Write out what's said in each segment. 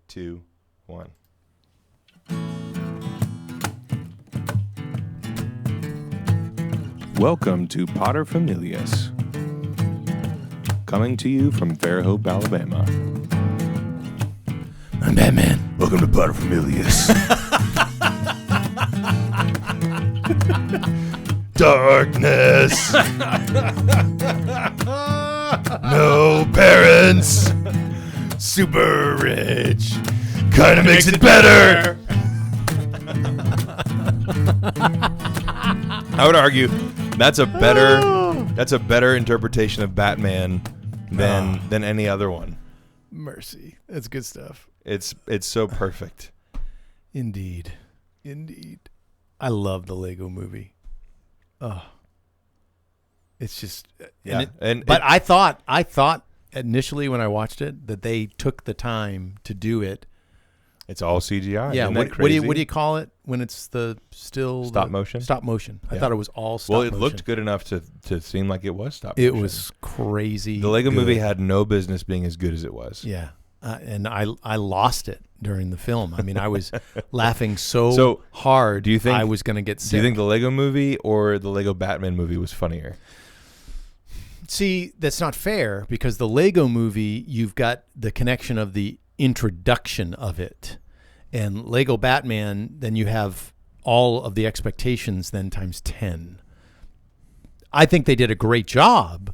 2, 1. Welcome to Potter Familias, coming to you from Fairhope, Alabama. I'm Batman. Welcome to Potter Familias. Darkness. No parents. Super rich. Kind of makes it better. I would argue that's a better interpretation of Batman than any other one. Mercy. That's good stuff. It's so perfect. Indeed. I love the Lego movie. Oh. It's just but I thought initially when I watched it that they took the time to do it. It's all CGI. Yeah, what do you call it when it's stop motion? Stop motion. I thought it was all stop motion. Well, it looked good enough to seem like it was stop motion. It was crazy. The Lego movie had no business being as good as it was. Yeah. And I lost it during the film. I mean, I was laughing so hard. Do you think I was going to get sick? Do you think the Lego movie or the Lego Batman movie was funnier? See, that's not fair because the Lego movie, you've got the connection of the introduction of it, and Lego Batman, then you have all of the expectations then times 10. I think they did a great job,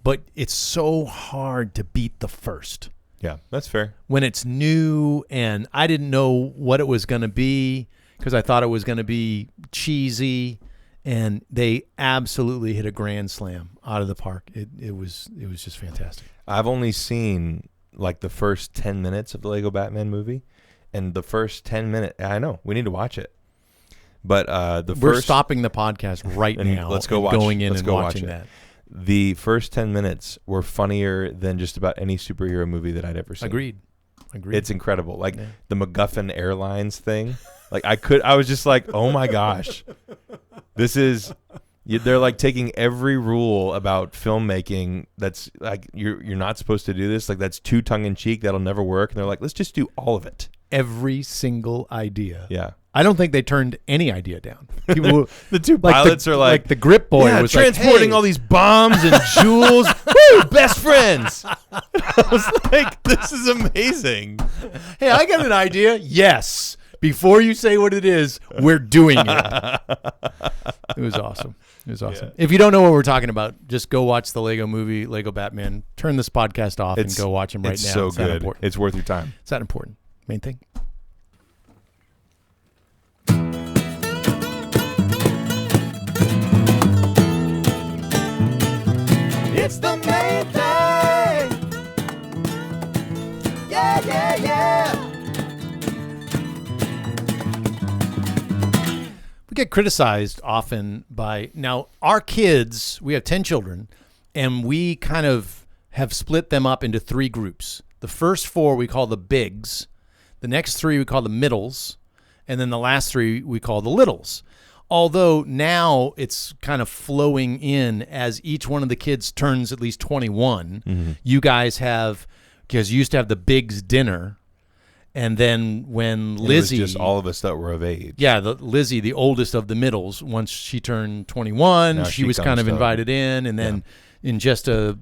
but it's so hard to beat the first. Yeah, that's fair. When it's new and I didn't know what it was going to be because I thought it was going to be cheesy, and they absolutely hit a grand slam out of the park. It was just fantastic. I've only seen like the first 10 minutes of the Lego Batman movie, and the first 10 minutes, I know we need to watch it. But we're stopping the podcast right now. Let's go watch. Going in and watching that. The first 10 minutes were funnier than just about any superhero movie that I'd ever seen. Agreed. It's incredible. Like the MacGuffin Airlines thing. Like I was just like, oh my gosh, they're like taking every rule about filmmaking that's like you're not supposed to do this. Like that's too tongue in cheek. That'll never work. And they're like, let's just do all of it. Every single idea. Yeah. I don't think they turned any idea down. People, the two pilots are like the grip boy was transporting like, hey. all these bombs and jewels. Woo, best friends. I was like, this is amazing. Hey, I got an idea. Yes. Before you say what it is, we're doing it. It was awesome. Yeah. If you don't know what we're talking about, just go watch the Lego movie, Lego Batman. Turn this podcast off and go watch him right now. It's so good. It's worth your time. It's that important. Main thing. It's the main thing. Yeah. We get criticized often by, now our kids, we have 10 children, and we kind of have split them up into 3 groups. The first 4 we call the bigs, the next 3 we call the middles, and then the last 3 we call the littles. Although now it's kind of flowing in as each one of the kids turns at least 21. Mm-hmm. You guys have, because you used to have the bigs dinner, and then when Lizzie, it was just all of us that were of age. Yeah, Lizzie, the oldest of the middles, once she turned 21, she was kind of invited in, and then in just a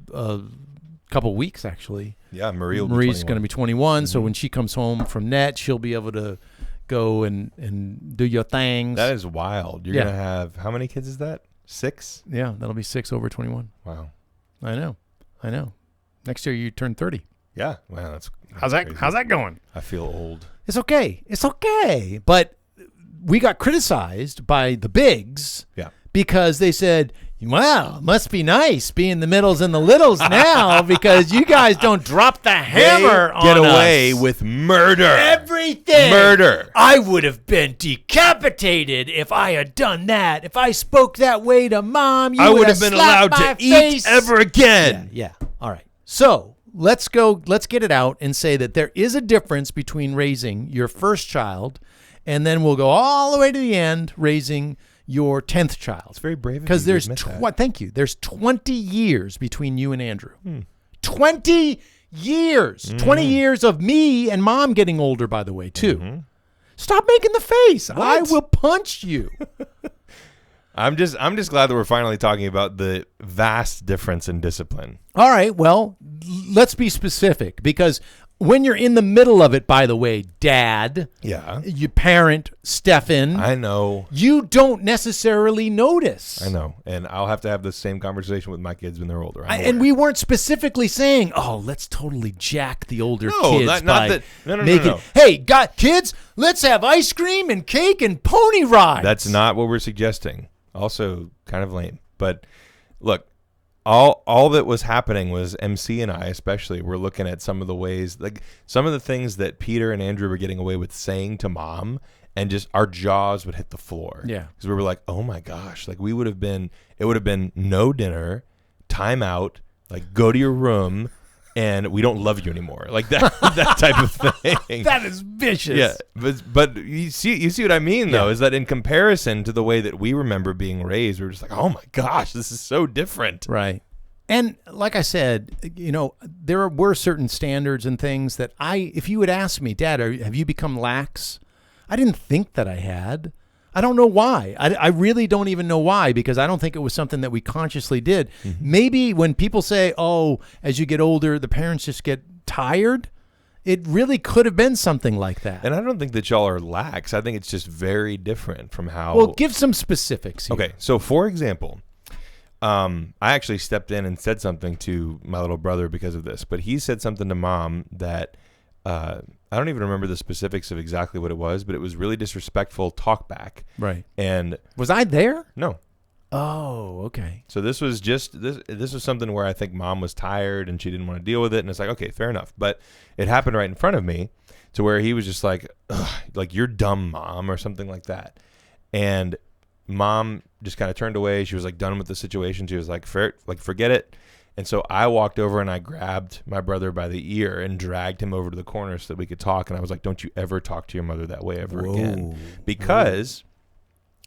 couple weeks, actually. Yeah, Marie's going to be 21, so when she comes home from net, she'll be able to go and do your things. That is wild. You're going to have, how many kids is that? 6? Yeah, that'll be 6 over 21. Wow. I know. Next year you turn 30. Yeah. Wow, that's how's that going? I feel old. It's okay. But we got criticized by the bigs because they said, wow, must be nice being the middles and the littles now because you guys don't drop the hammer on us. Get away with murder. Everything. Murder. I would have been decapitated if I had done that. If I spoke that way to Mom, you would have been allowed to eat ever again. Yeah. All right. So let's get it out and say that there is a difference between raising your first child and then we'll go all the way to the end raising your 10th child. It's very brave of you. Because there's thank you. There's 20 years between you and Andrew. 20 years, 20 years of me and mom getting older, by the way, too. Mm-hmm. Stop making the face. I will punch you. I'm just glad that we're finally talking about the vast difference in discipline. All right, well, let's be specific, because when you're in the middle of it, by the way, Dad, Yeah. you parent Stephen, I know. you don't necessarily notice. I know. And I'll have to have the same conversation with my kids when they're older. And we weren't specifically saying, "Oh, let's totally jack the older kids by making." No. Hey, kids, let's have ice cream and cake and pony rides. That's not what we're suggesting. Also kind of lame. But look, all that was happening was MC and I especially were looking at some of the ways, like some of the things that Peter and Andrew were getting away with saying to mom, and just our jaws would hit the floor. Yeah. Because we were like, oh my gosh, like it would have been no dinner, time out, like go to your room, and we don't love you anymore. Like that type of thing. That is vicious. Yeah, but you see what I mean, though, is that in comparison to the way that we remember being raised, we were just like, oh my gosh, this is so different. Right. And like I said, there were certain standards and things that if you would ask me, Dad, have you become lax? I didn't think that I had. I don't know why. I really don't even know why, because I don't think it was something that we consciously did. Mm-hmm. Maybe when people say, oh, as you get older, the parents just get tired, it really could have been something like that. And I don't think that y'all are lax. I think it's just very different from how... Well, give some specifics here. Okay, so for example, I actually stepped in and said something to my little brother because of this, but he said something to mom that... I don't even remember the specifics of exactly what it was, but it was really disrespectful talk back. Right. And was I there? No. Oh, okay. So this was just this was something where I think mom was tired and she didn't want to deal with it, and it's like, okay, fair enough. But it happened right in front of me, to where he was just like, like, you're dumb, mom, or something like that. And mom just kind of turned away. She was like done with the situation. She was like, forget it. And so I walked over and I grabbed my brother by the ear and dragged him over to the corner so that we could talk. And I was like, don't you ever talk to your mother that way ever again. Because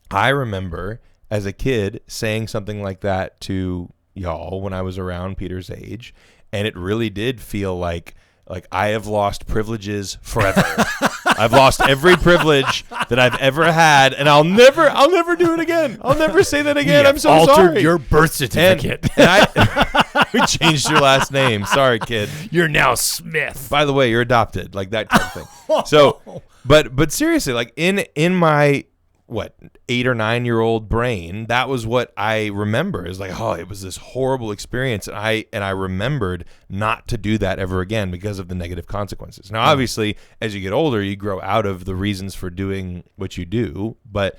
I remember as a kid saying something like that to y'all when I was around Peter's age. And it really did feel like I have lost privileges forever. I've lost every privilege that I've ever had, and I'll never do it again. I'll never say that again. I'm so altered sorry. Your birth certificate. We changed your last name. Sorry, kid. You're now Smith. By the way, you're adopted. Like that kind of thing. So, but seriously, like in my 8 or 9 year old brain, that was what I remember. Is like, oh, it was this horrible experience, and I remembered not to do that ever again because of the negative consequences. Now, obviously, as you get older, you grow out of the reasons for doing what you do, but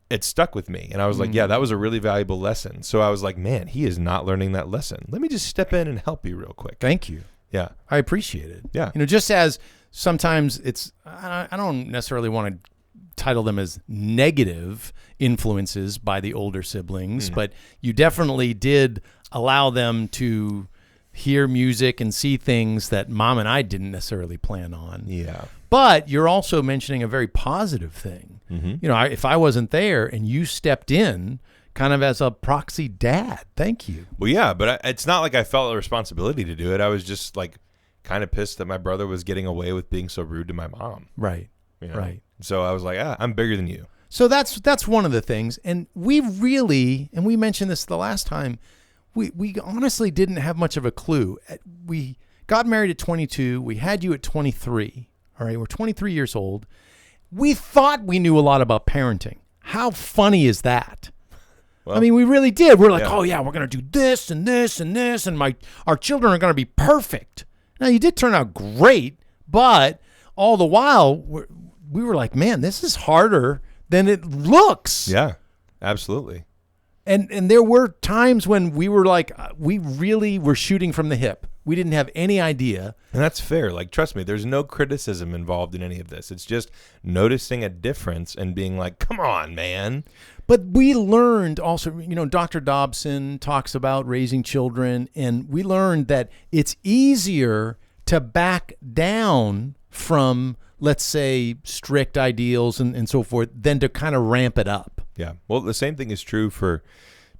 it stuck with me, and I was like, yeah, that was a really valuable lesson. So I was like, man, he is not learning that lesson. Let me just step in and help you real quick. Thank you. Yeah, I appreciate it. Yeah, just as sometimes it's, I don't necessarily want to title them as negative influences by the older siblings, but you definitely did allow them to hear music and see things that mom and I didn't necessarily plan on. Yeah. But you're also mentioning a very positive thing. Mm-hmm. If I wasn't there and you stepped in kind of as a proxy dad, thank you. Well, yeah, but it's not like I felt a responsibility to do it. I was just like kind of pissed that my brother was getting away with being so rude to my mom. Right. Right. So I was like, I'm bigger than you. So that's one of the things. And we mentioned this the last time, we honestly didn't have much of a clue. We got married at 22. We had you at 23. All right. We're 23 years old. We thought we knew a lot about parenting. How funny is that? Well, I mean, we really did. We're like, oh yeah, we're going to do this and this and this. And our children are going to be perfect. Now you did turn out great, but all the while we were like, man, this is harder than it looks. Yeah, absolutely. And there were times when we were like, we really were shooting from the hip. We didn't have any idea. And that's fair. Like, trust me, there's no criticism involved in any of this. It's just noticing a difference and being like, come on, man. But we learned also, Dr. Dobson talks about raising children, and we learned that it's easier to back down from, let's say, strict ideals and so forth, than to kind of ramp it up. Yeah. Well, the same thing is true for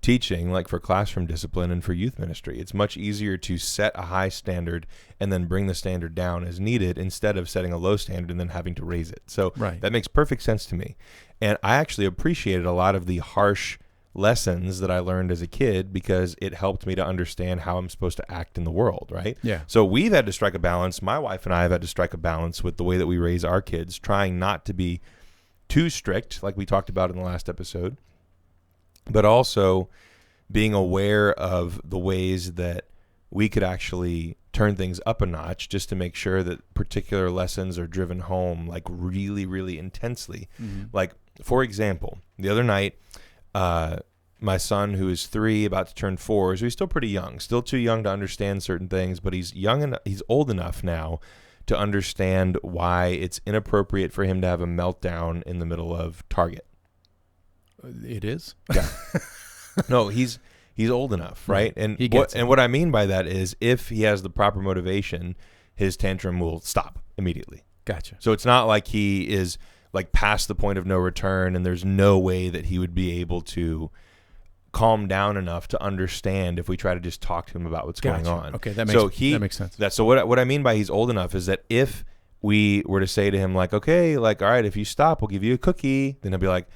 teaching, like for classroom discipline and for youth ministry. It's much easier to set a high standard and then bring the standard down as needed instead of setting a low standard and then having to raise it. So that makes perfect sense to me. And I actually appreciated a lot of the harsh lessons that I learned as a kid because it helped me to understand how I'm supposed to act in the world, right? Yeah. So we've had to strike a balance. My wife and I have had to strike a balance with the way that we raise our kids, trying not to be too strict, like we talked about in the last episode, but also being aware of the ways that we could actually turn things up a notch just to make sure that particular lessons are driven home like really, really intensely. Like, for example, the other night, my son, who is 3, about to turn 4, so he's still pretty young, still too young to understand certain things, but he's young and he's old enough now to understand why it's inappropriate for him to have a meltdown in the middle of Target. It is? Yeah. No, he's old enough, right? And he gets what I mean by that is if he has the proper motivation, his tantrum will stop immediately. Gotcha. So it's not like he is like past the point of no return and there's no way that he would be able to calm down enough to understand if we try to just talk to him about what's going on. Okay, that makes sense. So what I mean by he's old enough is that if we were to say to him like, okay, like, all right, if you stop, we'll give you a cookie, then he'll be like,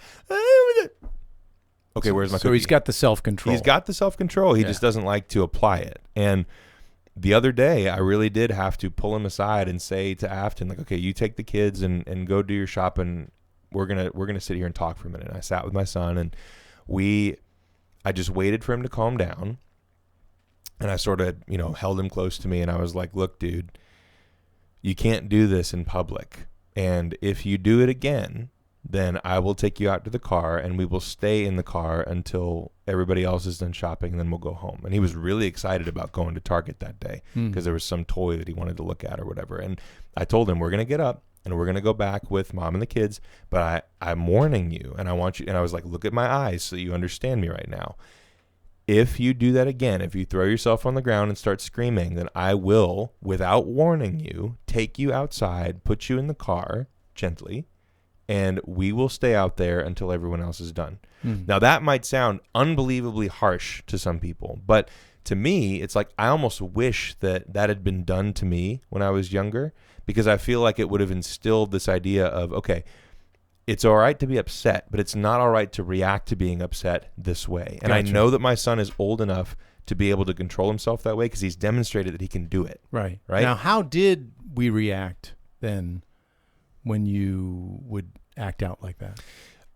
okay, where's my cookie? So he's got the self-control. He's got the self-control. He just doesn't like to apply it. And the other day, I really did have to pull him aside and say to Afton, like, okay, you take the kids and go do your shopping. We're gonna sit here and talk for a minute. And I sat with my son and I just waited for him to calm down. And I sort of, held him close to me and I was like, look, dude, you can't do this in public. And if you do it again, then I will take you out to the car and we will stay in the car until everybody else is done shopping and then we'll go home. And he was really excited about going to Target that day because there was some toy that he wanted to look at or whatever. And I told him, we're going to get up and we're going to go back with mom and the kids, but I'm warning you and I want you. And I was like, look at my eyes so you understand me right now. If you do that again, if you throw yourself on the ground and start screaming, then I will, without warning you, take you outside, put you in the car gently, and we will stay out there until everyone else is done. Now, that might sound unbelievably harsh to some people, but to me, it's like I almost wish that had been done to me when I was younger because I feel like it would have instilled this idea of, okay, it's all right to be upset, but it's not all right to react to being upset this way. And Gotcha. I know that my son is old enough to be able to control himself that way because he's demonstrated that he can do it. Right. Right. Now, how did we react then when you would act out like that?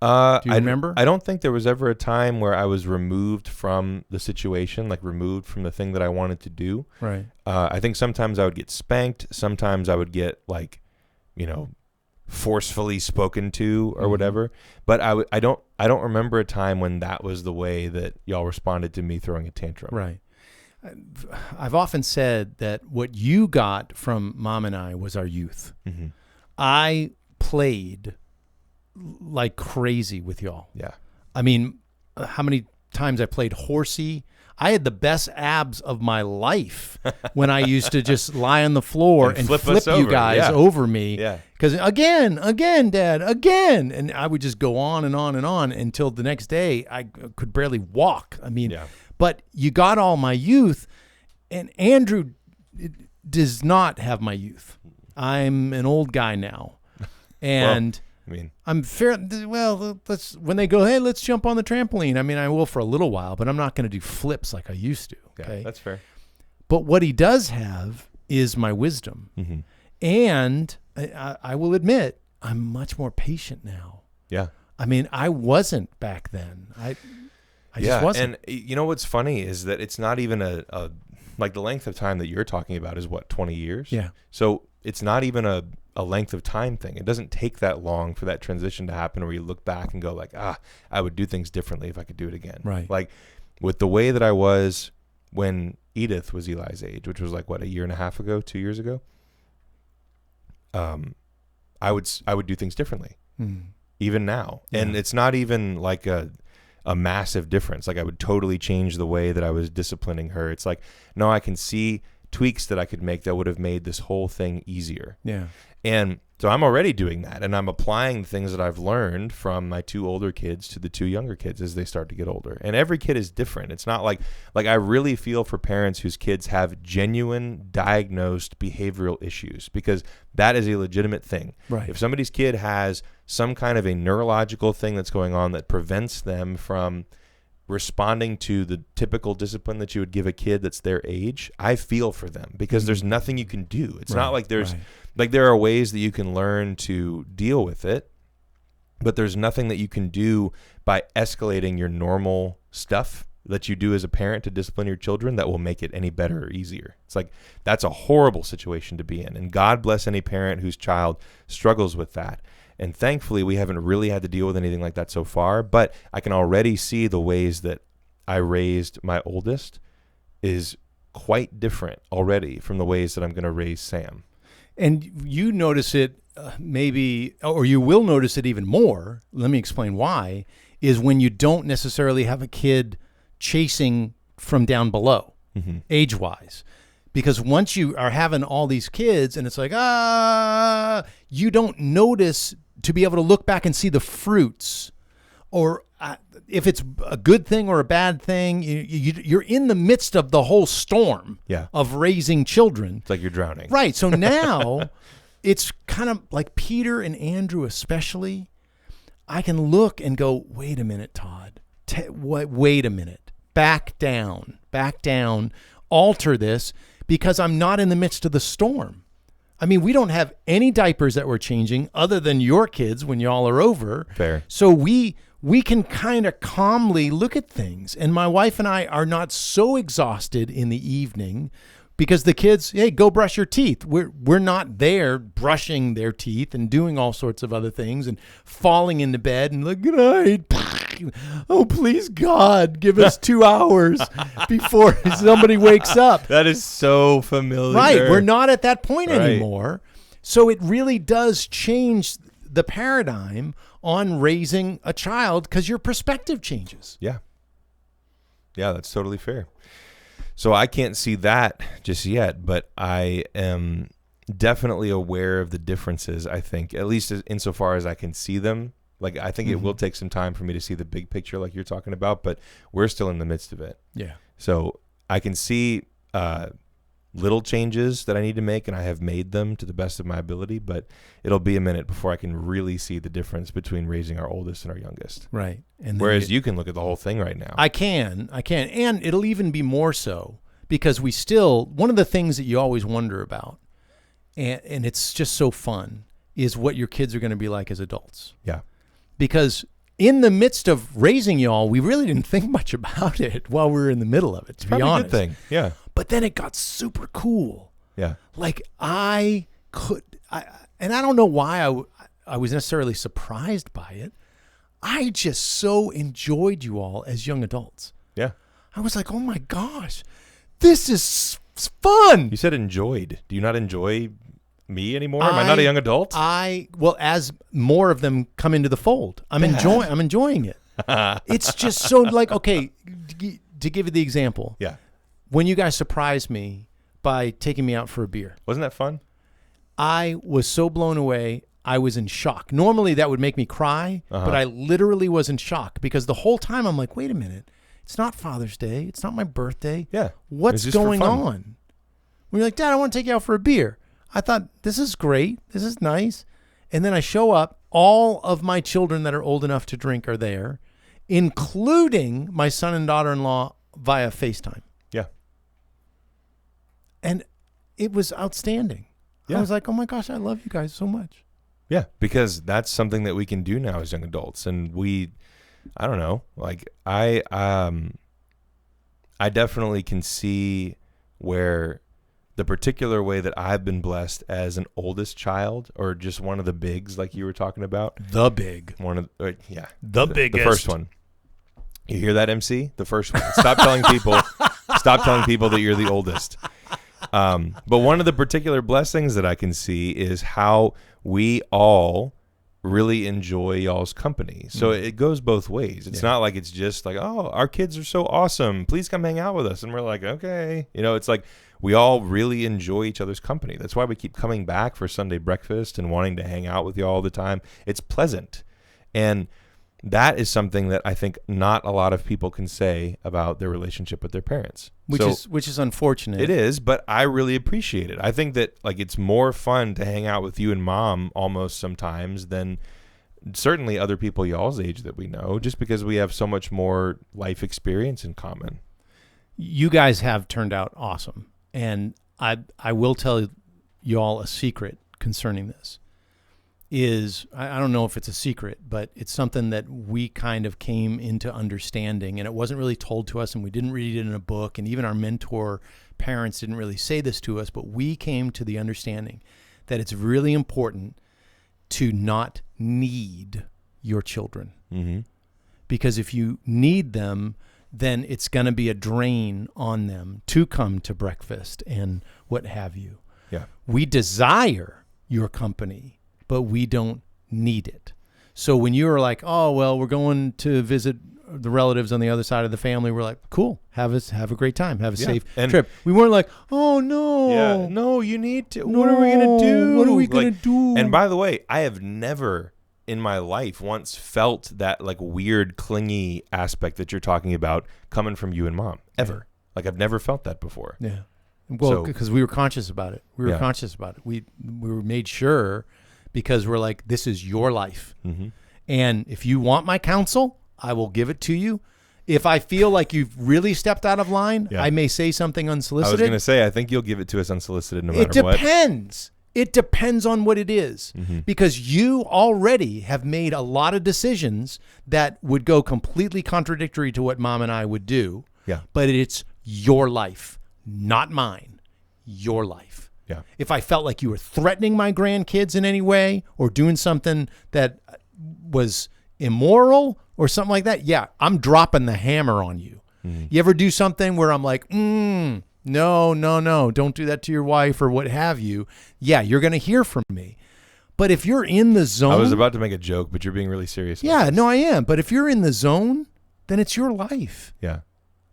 Do you remember? I don't think there was ever a time where I was removed from the situation, like removed from the thing that I wanted to do. Right. I think sometimes I would get spanked. Sometimes I would get like, forcefully spoken to or whatever. But I don't remember a time when that was the way that y'all responded to me throwing a tantrum. Right. I've often said that what you got from Mom and I was our youth. Mm-hmm. I played like crazy with y'all. Yeah. I mean, how many times I played horsey. I had the best abs of my life when I used to just lie on the floor and flip us you over. guys over me. Yeah. Because again, Dad, again. And I would just go on and on and on until the next day I could barely walk. I mean, but you got all my youth, and Andrew does not have my youth. I'm an old guy now. And I'm fair. Well, when they go, hey, let's jump on the trampoline. I mean, I will for a little while, but I'm not going to do flips like I used to. Okay, yeah, that's fair. But what he does have is my wisdom, and I will admit I'm much more patient now. Yeah. I mean, I wasn't back then. I just wasn't. And you know what's funny is that it's not even a like the length of time that you're talking about is what, 20 years? Yeah. So it's not even a length of time thing. It doesn't take that long for that transition to happen where you look back and go like, I would do things differently if I could do it again. Right. Like with the way that I was when Edith was Eli's age, which was like what, 1.5 years ago, 2 years ago. I would do things differently even now. Yeah. And it's not even like a massive difference. Like I would totally change the way that I was disciplining her. It's like, no, I can see tweaks that I could make that would have made this whole thing easier. Yeah. And So I'm already doing that, and I'm applying things that I've learned from my 2 older kids to the 2 younger kids as they start to get older. And every kid is different. It's not like I really feel for parents whose kids have genuine diagnosed behavioral issues, because that is a legitimate thing. Right. If somebody's kid has some kind of a neurological thing that's going on that prevents them from responding to the typical discipline that you would give a kid that's their age, I feel for them, because there's nothing you can do. It's not like there's like there are ways that you can learn to deal with it, but there's nothing that you can do by escalating your normal stuff that you do as a parent to discipline your children that will make it any better or easier. It's like, that's a horrible situation to be in. And God bless any parent whose child struggles with that. And thankfully, we haven't really had to deal with anything like that so far, but I can already see the ways that I raised my oldest is quite different already from the ways that I'm going to raise Sam. And you notice it maybe, or you will notice it even more, let me explain why, is when you don't necessarily have a kid chasing from down below, age-wise. Because once you are having all these kids and it's like, you don't notice to be able to look back and see the fruits, or if it's a good thing or a bad thing. You're in the midst of the whole storm of raising children. It's like you're drowning. Right. So now it's kind of like Peter and Andrew especially. I can look and go, wait a minute, Todd. Wait a minute. Back down. Alter this, because I'm not in the midst of the storm. I mean, we don't have any diapers that we're changing other than your kids when y'all are over. Fair. So we can kind of calmly look at things. And my wife and I are not so exhausted in the evening because the kids, hey, go brush your teeth. We're not there brushing their teeth and doing all sorts of other things and falling into bed and like, good night. Oh, please, God, give us 2 hours before somebody wakes up. That is so familiar. Right. We're not at that point anymore. So it really does change the paradigm on raising a child because your perspective changes. Yeah. Yeah, that's totally fair. So I can't see that just yet, but I am definitely aware of the differences, I think, at least insofar as I can see them. Like, I think it will take some time for me to see the big picture like you're talking about, but we're still in the midst of it. Yeah. So I can see little changes that I need to make, and I have made them to the best of my ability, but it'll be a minute before I can really see the difference between raising our oldest and our youngest. Right. And whereas you can look at the whole thing right now. I can. And it'll even be more so because we still, one of the things that you always wonder about, and it's just so fun, is what your kids are going to be like as adults. Yeah. Because in the midst of raising y'all, we really didn't think much about it while we were in the middle of it, to be honest. It's probably a good thing, yeah. But then it got super cool. Yeah. Like and I don't know why I was necessarily surprised by it. I just so enjoyed you all as young adults. Yeah. I was like, oh my gosh, this is fun. You said enjoyed. Do you not enjoy me anymore? Am I not a young adult? Well, as more of them come into the fold, I'm enjoying it. It's just so like, okay, to give you the example. Yeah. When you guys surprised me by taking me out for a beer. Wasn't that fun? I was so blown away. I was in shock. Normally that would make me cry, but I literally was in shock because the whole time I'm like, wait a minute. It's not Father's Day. It's not my birthday. Yeah. What's going on? When you're like, Dad, I want to take you out for a beer. I thought, this is great. This is nice. And then I show up. All of my children that are old enough to drink are there, including my son and daughter-in-law via FaceTime. Yeah. And it was outstanding. Yeah. I was like, oh my gosh, I love you guys so much. Yeah, because that's something that we can do now as young adults. And I don't know, like I definitely can see where the particular way that I've been blessed as an oldest child, or just one of the bigs, like you were talking about. The big. The biggest. The first one. You hear that, MC? The first one. Stop telling people that you're the oldest. But one of the particular blessings that I can see is how we all really enjoy y'all's company. So it goes both ways. It's not like it's just like, oh, our kids are so awesome. Please come hang out with us. And we're like, okay. It's like we all really enjoy each other's company. That's why we keep coming back for Sunday breakfast and wanting to hang out with you all the time. It's pleasant. And that is something that I think not a lot of people can say about their relationship with their parents. Which is unfortunate. It is, but I really appreciate it. I think that like it's more fun to hang out with you and Mom almost sometimes than certainly other people y'all's age that we know, just because we have so much more life experience in common. You guys have turned out awesome. And I will tell y'all a secret concerning this. I don't know if it's a secret, but it's something that we kind of came into understanding, and it wasn't really told to us, and we didn't read it in a book, and even our mentor parents didn't really say this to us, but we came to the understanding that it's really important to not need your children. Mm-hmm. Because if you need them, then it's going to be a drain on them to come to breakfast and what have you. Yeah. We desire your company, but we don't need it. So when you were like, oh, well, we're going to visit the relatives on the other side of the family, we're like, cool, have a great time, have a safe trip. We weren't like, oh, no. No, you need to. No, what are we going to do? What are we going to do? And by the way, I have never in my life once felt that like weird, clingy aspect that you're talking about coming from you and Mom, ever. Yeah. Like I've never felt that before. Yeah. Well, because we were conscious about it. We were made sure, because we're like, this is your life. Mm-hmm. And if you want my counsel, I will give it to you. If I feel like you've really stepped out of line, I may say something unsolicited. I was going to say, I think you'll give it to us unsolicited no matter what. It depends. It depends on what it is. Mm-hmm. Because you already have made a lot of decisions that would go completely contradictory to what Mom and I would do. Yeah. But it's your life, not mine. Your life. Yeah. If I felt like you were threatening my grandkids in any way or doing something that was immoral or something like that, I'm dropping the hammer on you. Mm-hmm. You ever do something where I'm like, no, don't do that to your wife or what have you? Yeah, you're going to hear from me. But if you're in the zone. I was about to make a joke, but you're being really serious. Yeah, no, I am. But if you're in the zone, then it's your life. Yeah.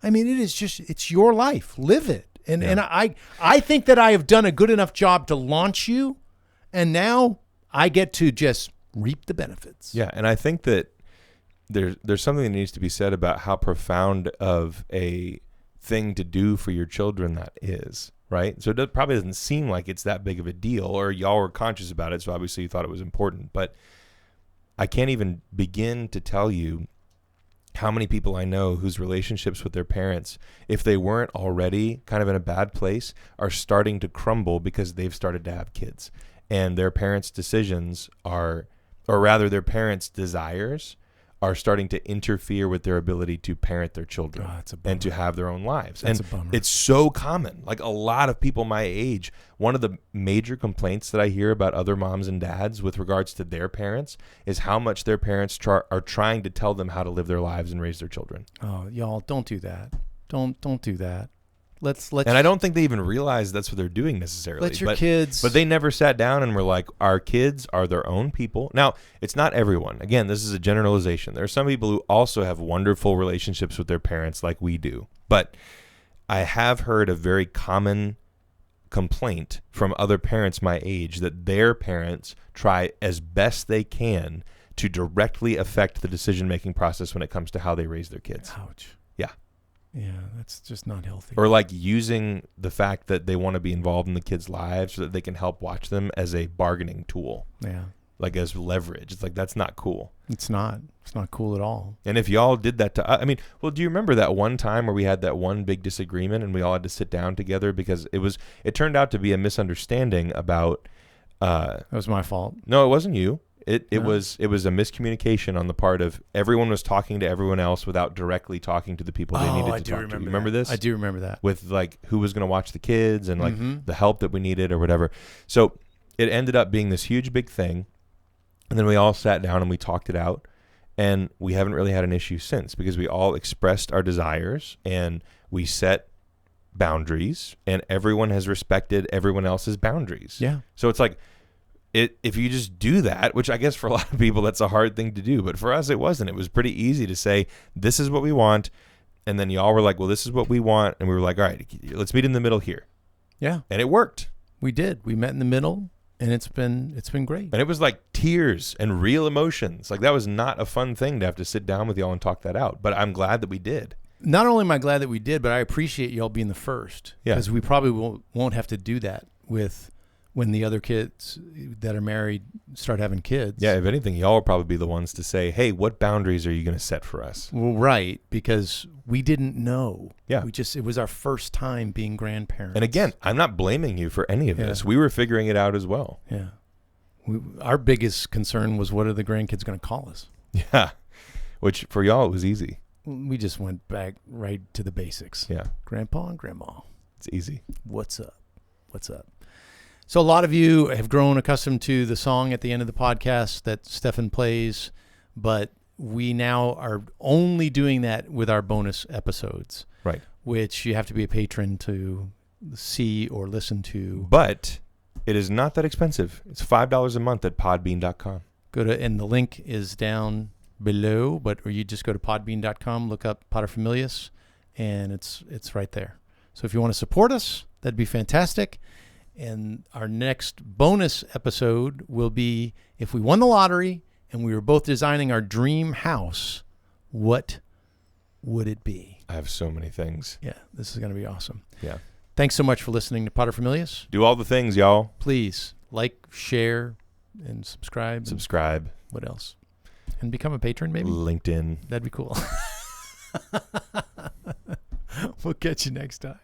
I mean, it's your life. Live it. And I think that I have done a good enough job to launch you, and now I get to just reap the benefits. Yeah, and I think that there's something that needs to be said about how profound of a thing to do for your children that is, right? So it probably doesn't seem like it's that big of a deal, or y'all were conscious about it, so obviously you thought it was important. But I can't even begin to tell you how many people I know whose relationships with their parents, if they weren't already kind of in a bad place, are starting to crumble because they've started to have kids. And their parents' decisions are, or rather their parents' desires are starting to interfere with their ability to parent their children and to have their own lives. That's and a bummer. It's so common. Like a lot of people my age, one of the major complaints that I hear about other moms and dads with regards to their parents is how much their parents are trying to tell them how to live their lives and raise their children. Oh, y'all, don't do that. Don't do that. Let's. And I don't think they even realize that's what they're doing necessarily. Let your kids. But they never sat down and were like, our kids are their own people. Now, it's not everyone. Again, this is a generalization. There are some people who also have wonderful relationships with their parents like we do. But I have heard a very common complaint from other parents my age that their parents try as best they can to directly affect the decision-making process when it comes to how they raise their kids. Ouch. Yeah. Yeah, that's just not healthy. Or like using the fact that they want to be involved in the kids' lives so that they can help watch them as a bargaining tool. Yeah. Like as leverage. It's like, that's not cool. It's not cool at all. And if y'all did that to, I mean, well, do you remember that one time where we had that one big disagreement and we all had to sit down together because it turned out to be a misunderstanding about. That was my fault. No, it wasn't you. It was a miscommunication on the part of everyone was talking to everyone else without directly talking to the people they needed to talk to. You remember this? I do remember that. With like who was going to watch the kids and like the help that we needed or whatever. So it ended up being this huge big thing. And then we all sat down and we talked it out. And we haven't really had an issue since because we all expressed our desires and we set boundaries and everyone has respected everyone else's boundaries. Yeah. So it's like, if you just do that, which I guess for a lot of people that's a hard thing to do, but for us it wasn't. It was pretty easy to say, this is what we want, and then y'all were like, well, this is what we want, and we were like, all right, let's meet in the middle here. Yeah, And it worked. we did. We met in the middle, and it's been great. And it was like tears and real emotions. Like that was not a fun thing to have to sit down with y'all and talk that out. But I'm glad that we did. Not only am I glad that we did, but I appreciate y'all being the first. Yeah. Because we probably won't have to do that with when the other kids that are married start having kids. Yeah, if anything, y'all will probably be the ones to say, hey, what boundaries are you going to set for us? Well, right, because we didn't know. Yeah. It was our first time being grandparents. And again, I'm not blaming you for any of this. We were figuring it out as well. Yeah. Our biggest concern was, what are the grandkids going to call us? Yeah. Which for y'all, it was easy. We just went back right to the basics. Yeah. Grandpa and grandma. It's easy. What's up? What's up? So a lot of you have grown accustomed to the song at the end of the podcast that Stephen plays, but we now are only doing that with our bonus episodes. Right. Which you have to be a patron to see or listen to. But it is not that expensive. It's $5 a month at podbean.com. And the link is down below, or you just go to podbean.com, look up Familias, and it's right there. So if you want to support us, that'd be fantastic. And our next bonus episode will be if we won the lottery and we were both designing our dream house, what would it be? I have so many things. Yeah, this is going to be awesome. Yeah. Thanks so much for listening to Familias. Do all the things, y'all. Please like, share, and subscribe. Subscribe. What else? And become a patron, maybe? LinkedIn. That'd be cool. We'll catch you next time.